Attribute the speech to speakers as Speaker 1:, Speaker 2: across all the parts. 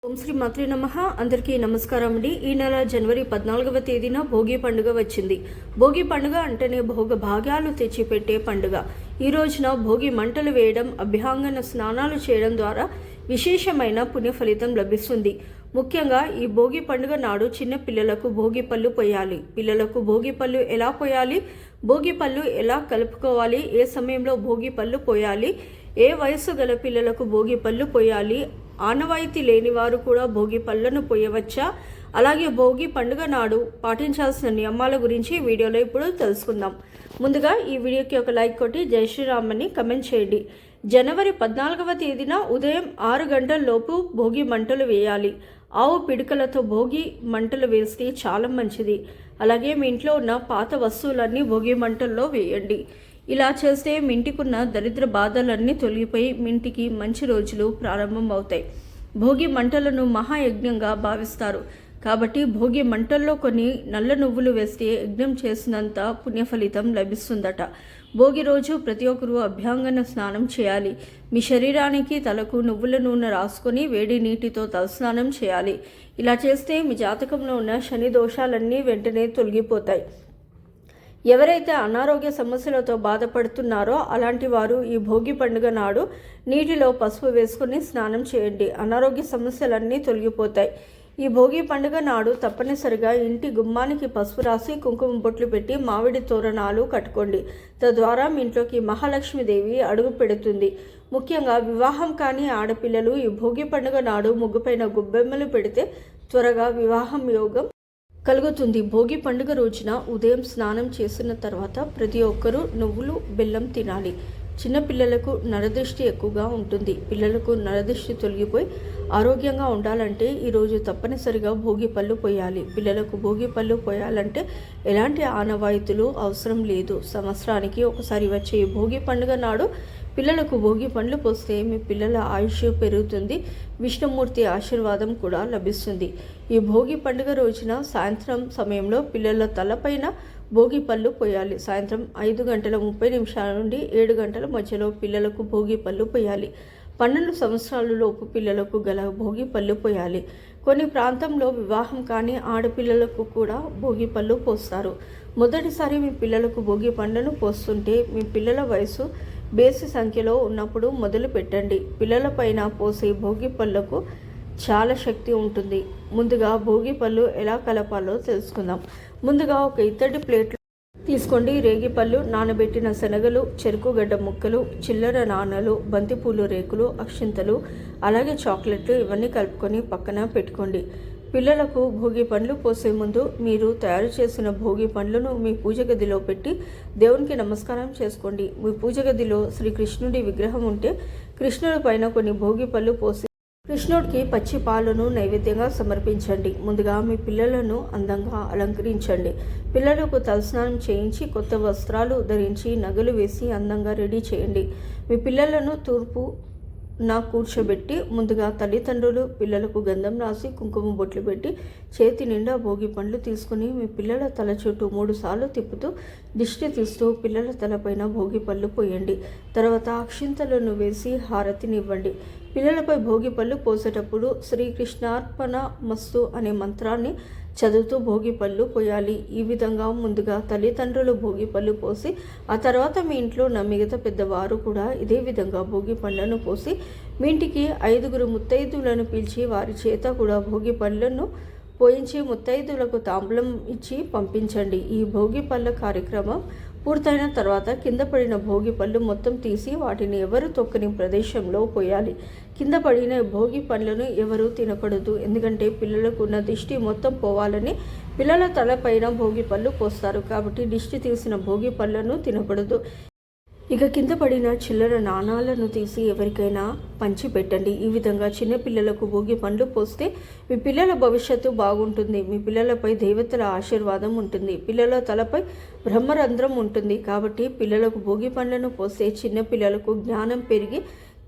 Speaker 1: ఓం శ్రీ మాత్రే నమః. అందరికీ నమస్కారం అండి. ఈ నెల జనవరి 14వ తేదీన భోగి పండుగ వచ్చింది. భోగి పండుగ అంటేనే భోగ భాగ్యాలు తెచ్చిపెట్టే పండుగ. ఈ రోజున భోగి మంటలు వేయడం, అభ్యంగన స్నానాలు చేయడం ద్వారా విశేషమైన పుణ్య ఫలితం లభిస్తుంది. ముఖ్యంగా ఈ భోగి పండుగ నాడు చిన్న పిల్లలకు భోగి పళ్ళు పోయాలి. పిల్లలకు భోగి పళ్ళు ఎలా పోయాలి, భోగి పళ్ళు ఎలా కలుపుకోవాలి, ఏ సమయంలో భోగి పళ్ళు పోయాలి, ఏ వయసు గల పిల్లలకు భోగి పళ్ళు పోయాలి, ఆనవాయితీ లేని వారు కూడా భోగి పళ్ళను పోయవచ్చా, అలాగే భోగి పండుగ నాడు పాటించాల్సిన నియమాల గురించి వీడియోలో ఇప్పుడు తెలుసుకుందాం. ముందుగా ఈ వీడియోకి ఒక లైక్ కొట్టి జై శ్రీరామ్ అని కమెంట్ చేయండి. జనవరి 14వ తేదీన ఉదయం 6 గంటల లోపు భోగి మంటలు వేయాలి. ఆవు పిడికలతో భోగి మంటలు వేస్తే చాలా మంచిది. అలాగే మీ ఇంట్లో ఉన్న పాత వస్తువులన్నీ భోగి మంటల్లో వేయండి. ఇలా చేస్తే మీ ఇంటికున్న దరిద్ర బాధలన్నీ తొలగిపోయి మీ ఇంటికి మంచి రోజులు ప్రారంభం అవుతాయి. భోగి మంటలను మహాయజ్ఞంగా భావిస్తారు. కాబట్టి భోగి మంటల్లో కొన్ని నల్ల నువ్వులు వేస్తే యజ్ఞం చేసినంత పుణ్యఫలితం లభిస్తుందట. భోగి రోజు ప్రతి ఒక్కరూ అభ్యంగన స్నానం చేయాలి. మీ శరీరానికి తలకు నువ్వుల నూనె రాసుకొని వేడి నీటితో తలస్నానం చేయాలి. ఇలా చేస్తే మీ జాతకంలో ఉన్న శని దోషాలన్నీ వెంటనే తొలగిపోతాయి. ఎవరైతే అనారోగ్య సమస్యలతో బాధపడుతున్నారో అలాంటి వారు ఈ భోగి పండుగ నాడు నీటిలో పసుపు వేసుకుని స్నానం చేయండి. అనారోగ్య సమస్యలన్నీ తొలగిపోతాయి. ఈ భోగి పండుగ నాడు తప్పనిసరిగా ఇంటి గుమ్మానికి పసుపు రాసి కుంకుమ బొట్లు పెట్టి మామిడి తోరణాలు కట్టుకోండి. తద్వారా మీ ఇంట్లోకి మహాలక్ష్మీదేవి అడుగు పెడుతుంది. ముఖ్యంగా వివాహం కాని ఆడపిల్లలు ఈ భోగి పండుగ నాడు ముగ్గుపైన గుబ్బెమ్మలు పెడితే త్వరగా వివాహం యోగం కలుగుతుంది. భోగి పండుగ రోజున ఉదయం స్నానం చేసిన తర్వాత ప్రతి ఒక్కరూ నువ్వులు బెల్లం తినాలి. చిన్నపిల్లలకు నరదృష్టి ఎక్కువగా ఉంటుంది. పిల్లలకు నరదృష్టి తొలగిపోయి ఆరోగ్యంగా ఉండాలంటే ఈరోజు తప్పనిసరిగా భోగి పళ్ళు పోయాలి. పిల్లలకు భోగి పళ్ళు పోయాలంటే ఎలాంటి ఆనవాయితీలు అవసరం లేదు. సంవత్సరానికి ఒకసారి వచ్చే ఈ భోగి పండుగ నాడు పిల్లలకు భోగి పండ్లు పోస్తే మీ పిల్లల ఆయుష్ పెరుగుతుంది. విష్ణుమూర్తి ఆశీర్వాదం కూడా లభిస్తుంది. ఈ భోగి పండుగ రోజున సాయంత్రం సమయంలో పిల్లల తలపైన భోగి పళ్ళు పోయాలి. సాయంత్రం 5:30 నుండి 7 గంటల మధ్యలో పిల్లలకు భోగి పళ్ళు పోయాలి. 12 సంవత్సరాల లోపు పిల్లలకు గల భోగి పళ్ళు పోయాలి. కొన్ని ప్రాంతంలో వివాహం కాని ఆడపిల్లలకు కూడా భోగి పళ్ళు పోస్తారు. మొదటిసారి మీ పిల్లలకు భోగి పండ్లను పోస్తుంటే మీ పిల్లల వయసు బేసి సంఖ్యలో ఉన్నప్పుడు మొదలు పెట్టండి. పిల్లలపైన పోసే భోగి పళ్ళకు చాలా శక్తి ఉంటుంది. ముందుగా భోగి పళ్ళు ఎలా కలపాలో తెలుసుకుందాం. ముందుగా ఒక ఇత్తడి ప్లేట్ తీసుకోండి. రేగిపళ్ళు, నానబెట్టిన శనగలు, చెరుకు గడ్డ ముక్కలు, చిల్లర నాణాలు, బంతిపూలు రేకులు, అక్షింతలు, అలాగే చాక్లెట్లు ఇవన్నీ కలుపుకొని పక్కన పెట్టుకోండి. పిల్లలకు భోగి పండ్లు పోసే ముందు మీరు తయారు చేసిన భోగి పండ్లను మీ పూజ గదిలో పెట్టి దేవునికి నమస్కారం చేసుకోండి. మీ పూజ గదిలో శ్రీకృష్ణుడి విగ్రహం ఉంటే కృష్ణుడి పైన కొన్ని భోగి పళ్ళు పోసి కృష్ణుడికి పచ్చి పాలను నైవేద్యంగా సమర్పించండి. ముందుగా మీ పిల్లలను అందంగా అలంకరించండి. పిల్లలకు తలస్నానం చేయించి కొత్త వస్త్రాలు ధరించి నగలు వేసి అందంగా రెడీ చేయండి. మీ పిల్లలను తూర్పు కూర్చోబెట్టి ముందుగా తల్లిదండ్రులు పిల్లలకు గంధం రాసి కుంకుమ బొట్లు పెట్టి చేతి నిండా భోగి పండ్లు తీసుకుని మీ పిల్లల తల చుట్టూ 3 సార్లు తిప్పుతూ దిష్టి తీస్తూ పిల్లల తలపైన భోగి పళ్ళు పోయండి. తర్వాత అక్షింతలను వేసి హారతినివ్వండి. పిల్లలపై భోగి పళ్ళు పోసేటప్పుడు శ్రీకృష్ణార్పణ మస్తు అనే మంత్రాన్ని చదువుతూ భోగి పళ్ళు పోయాలి. ఈ విధంగా ముందుగా తల్లిదండ్రులు భోగి పళ్ళు పోసి ఆ తర్వాత మీ ఇంట్లో ఉన్న మిగతా పెద్దవారు కూడా ఇదే విధంగా భోగి పళ్ళను పోసి మీ ఇంటికి 5 ముత్తైదువులను పిలిచి వారి చేత కూడా భోగి పళ్ళను పోయించి ముత్తైదువులకు తాంబూలం ఇచ్చి పంపించండి. ఈ భోగి పళ్ళ కార్యక్రమం పూర్తయిన తర్వాత కింద పడిన భోగి పళ్ళు మొత్తం తీసి వాటిని ఎవరు తొక్కని ప్రదేశంలో పోయాలి. కింద పడిన భోగి పళ్ళను ఎవరు తినకూడదు. ఎందుకంటే పిల్లలకు ఉన్న దిష్టి మొత్తం పోవాలని పిల్లల తలపైన భోగి పళ్ళు పోస్తారు. కాబట్టి దిష్టి తీసిన భోగి పళ్ళను తినకూడదు. ఇక కింద పడిన చిల్లర నాణాలను తీసి ఎవరికైనా పంచి పెట్టండి. ఈ విధంగా చిన్నపిల్లలకు భోగి పండ్లు పోస్తే మీ పిల్లల భవిష్యత్తు బాగుంటుంది. మీ పిల్లలపై దేవతల ఆశీర్వాదం ఉంటుంది. పిల్లల తలపై బ్రహ్మరంధ్రం ఉంటుంది. కాబట్టి పిల్లలకు భోగి పండ్లను పోస్తే చిన్నపిల్లలకు జ్ఞానం పెరిగి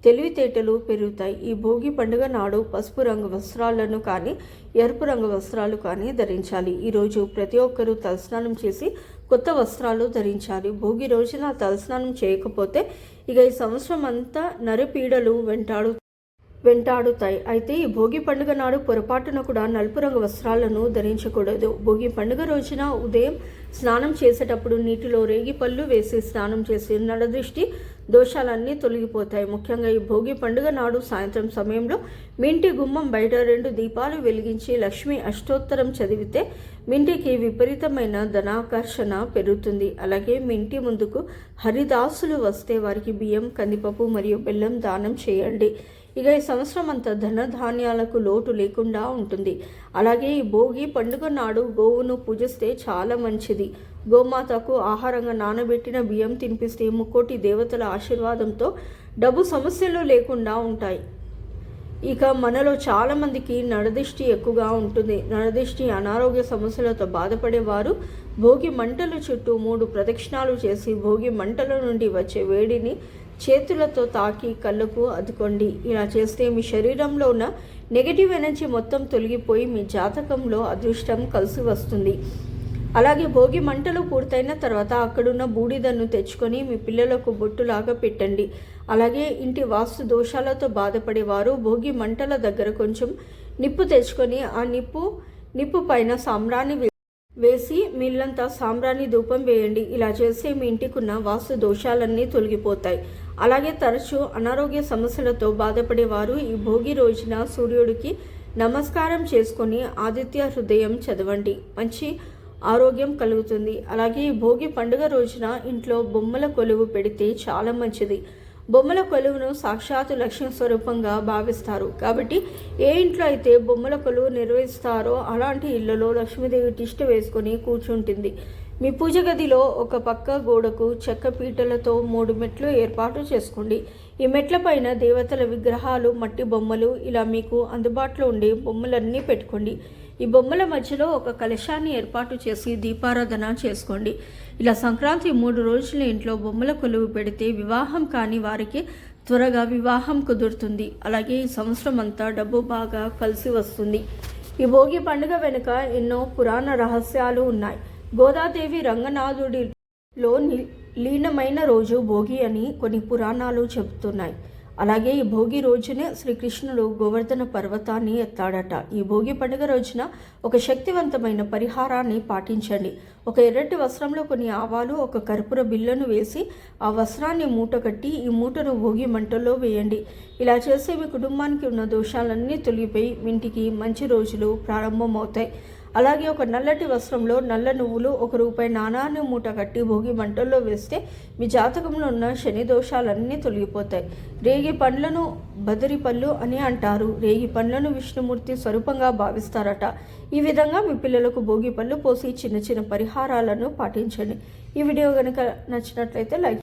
Speaker 1: తెలివితేటలు పెరుగుతాయి. ఈ భోగి పండుగ నాడు పసుపు రంగు వస్త్రాలను కానీ ఎరుపు రంగు వస్త్రాలు కానీ ధరించాలి. ఈరోజు ప్రతి ఒక్కరూ తలస్నానం చేసి కొత్త వస్త్రాలు ధరించాలి. భోగి రోజున తలస్నానం చేయకపోతే ఇక ఈ సంవత్సరం అంతా నరపీడలు వెంటాడు వెంటాడుతాయి. అయితే ఈ భోగి పండుగ నాడు పొరపాటున కూడా నలుపు రంగు వస్త్రాలను ధరించకూడదు. భోగి పండుగ రోజున ఉదయం స్నానం చేసేటప్పుడు నీటిలో రేగి పళ్ళు వేసి స్నానం చేసి నడదృష్టి దోషాలన్నీ తొలగిపోతాయి. ముఖ్యంగా ఈ భోగి పండుగ నాడు సాయంత్రం సమయంలో మీ ఇంటి గుమ్మం బయట 2 దీపాలు వెలిగించి లక్ష్మీ అష్టోత్తరం చదివితే మీ ఇంటికి విపరీతమైన ధనాకర్షణ పెరుగుతుంది. అలాగే మీ ఇంటి ముందుకు హరిదాసులు వస్తే వారికి బియ్యం, కందిపప్పు మరియు బెల్లం దానం చేయండి. ఇక ఈ సంవత్సరం అంతా ధనధాన్యాలకు లోటు లేకుండా ఉంటుంది. అలాగే ఈ భోగి పండుగ నాడు గోవును పూజిస్తే చాలా మంచిది. గోమాతకు ఆహారంగా నానబెట్టిన బియ్యం తినిపిస్తే ముక్కోటి దేవతల ఆశీర్వాదంతో డబ్బు సమస్యలు లేకుండా ఉంటాయి. ఇక మనలో చాలామందికి నరదిష్టి ఎక్కువగా ఉంటుంది. నరదిష్టి అనారోగ్య సమస్యలతో బాధపడేవారు భోగి మంటల చుట్టూ 3 ప్రదక్షిణాలు చేసి భోగి మంటల నుండి వచ్చే వేడిని చేతులతో తాకి కళ్ళకు అద్దుకోండి. ఇలా చేస్తే మీ శరీరంలో ఉన్న నెగటివ్ ఎనర్జీ మొత్తం తొలగిపోయి మీ జాతకంలో అదృష్టం కలిసి వస్తుంది. అలాగే భోగి మంటలు పూర్తయిన తర్వాత అక్కడున్న బూడిదను తెచ్చుకొని మీ పిల్లలకు బొట్టులాగా పెట్టండి. అలాగే ఇంటి వాస్తు దోషాలతో బాధపడేవారు భోగి మంటల దగ్గర కొంచెం నిప్పు తెచ్చుకొని ఆ నిప్పు పైన సాంబ్రాణి వేసి మీళ్ళంతా సాంబ్రాణి ధూపం వేయండి. ఇలా చేస్తే మీ ఇంటికున్న వాస్తు దోషాలన్నీ తొలగిపోతాయి. అలాగే తరచూ అనారోగ్య సమస్యలతో బాధపడేవారు ఈ భోగి రోజున సూర్యుడికి నమస్కారం చేసుకొని ఆదిత్య హృదయం చదవండి. మంచి ఆరోగ్యం కలుగుతుంది. అలాగే ఈ భోగి పండుగ రోజున ఇంట్లో బొమ్మల కొలువు పెడితే చాలా మంచిది. బొమ్మల కొలువును సాక్షాత్తు లక్ష్మీ స్వరూపంగా భావిస్తారు. కాబట్టి ఏ ఇంట్లో అయితే బొమ్మల కొలువు నిర్వహిస్తారో అలాంటి ఇళ్లలో లక్ష్మీదేవి తిష్ట వేసుకొని కూర్చుంటుంది. మీ పూజ గదిలో ఒక పక్క గోడకు చెక్క పీటలతో 3 మెట్లు ఏర్పాటు చేసుకోండి. ఈ మెట్ల పైన దేవతల విగ్రహాలు, మట్టి బొమ్మలు ఇలా మీకు అందుబాటులో ఉండే బొమ్మలన్నీ పెట్టుకోండి. ఈ బొమ్మల మధ్యలో ఒక కలశాన్ని ఏర్పాటు చేసి దీపారాధన చేసుకోండి. ఇలా సంక్రాంతి 3 రోజుల ఇంట్లో బొమ్మల కొలువు పెడితే వివాహం కాని వారికి త్వరగా వివాహం కుదురుతుంది. అలాగే ఈ సంవత్సరం అంతా డబ్బు బాగా కలిసి వస్తుంది. ఈ భోగి పండుగ వెనుక ఎన్నో పురాణ రహస్యాలు ఉన్నాయి. గోదాదేవి రంగనాథుడిలో లీనమైన రోజు భోగి అని కొన్ని పురాణాలు చెబుతున్నాయి. అలాగే ఈ భోగి రోజునే శ్రీకృష్ణుడు గోవర్ధన పర్వతాన్ని ఎత్తాడట. ఈ భోగి పండుగ రోజున ఒక శక్తివంతమైన పరిహారాన్ని పాటించండి. ఒక ఎర్రటి వస్త్రంలో కొన్ని ఆవాలు, ఒక కర్పూర బిళ్ళను వేసి ఆ వస్త్రాన్ని మూట కట్టి ఈ మూటను భోగి మంటల్లో వేయండి. ఇలా చేస్తే మీ కుటుంబానికి ఉన్న దోషాలన్నీ తొలగిపోయి మీ ఇంటికి మంచి రోజులు ప్రారంభమవుతాయి. అలాగే ఒక నల్లటి వస్త్రంలో నల్ల నువ్వులు, ₹1 నాణాన్ని మూట కట్టి భోగి మంటల్లో వేస్తే మీ జాతకంలో ఉన్న శని దోషాలన్నీ తొలగిపోతాయి. రేగి పండ్లను బదరి పళ్ళు అని అంటారు. రేగి పండ్లను విష్ణుమూర్తి స్వరూపంగా భావిస్తారట. ఈ విధంగా మీ పిల్లలకు భోగి పళ్ళు పోసి చిన్న చిన్న పరిహారాలను పాటించండి. ఈ వీడియో కనుక నచ్చినట్లయితే లైక్